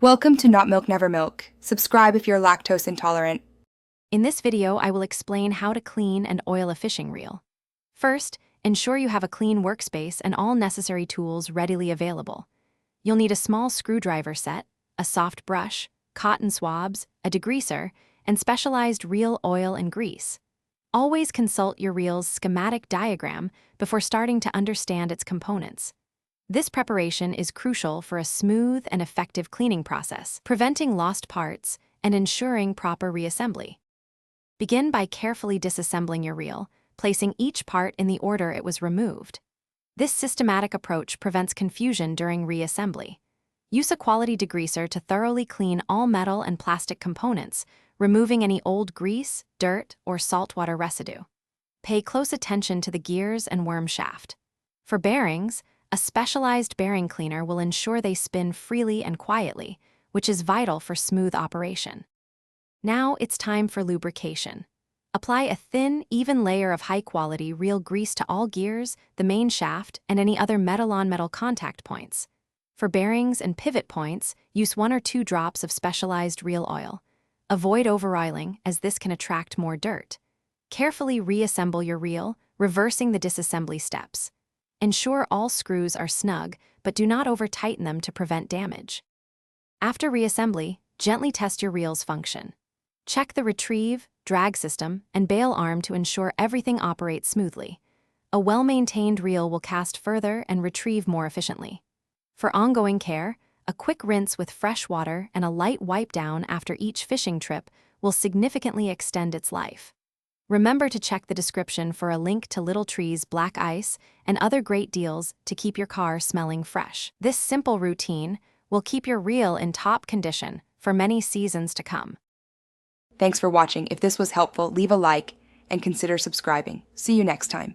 Welcome to Not Milk Never Milk. Subscribe if you're lactose intolerant. In this video, I will explain how to clean and oil a fishing reel. First, ensure you have a clean workspace and all necessary tools readily available. You'll need a small screwdriver set, a soft brush, cotton swabs, a degreaser, and specialized reel oil and grease. Always consult your reel's schematic diagram before starting to understand its components. This preparation is crucial for a smooth and effective cleaning process, preventing lost parts and ensuring proper reassembly. Begin by carefully disassembling your reel, placing each part in the order it was removed. This systematic approach prevents confusion during reassembly. Use a quality degreaser to thoroughly clean all metal and plastic components, removing any old grease, dirt, or saltwater residue. Pay close attention to the gears and worm shaft. For bearings, a specialized bearing cleaner will ensure they spin freely and quietly, which is vital for smooth operation. Now it's time for lubrication. Apply a thin, even layer of high-quality reel grease to all gears, the main shaft, and any other metal-on-metal contact points. For bearings and pivot points, use 1 or 2 drops of specialized reel oil. Avoid overoiling, as this can attract more dirt. Carefully reassemble your reel, reversing the disassembly steps. Ensure all screws are snug, but do not over-tighten them to prevent damage. After reassembly, gently test your reel's function. Check the retrieve, drag system, and bail arm to ensure everything operates smoothly. A well-maintained reel will cast further and retrieve more efficiently. For ongoing care, a quick rinse with fresh water and a light wipe down after each fishing trip will significantly extend its life. Remember to check the description for a link to Little Tree's black ice and other great deals to keep your car smelling fresh. This simple routine will keep your reel in top condition for many seasons to come. Thanks for watching. If this was helpful, leave a like and consider subscribing. See you next time.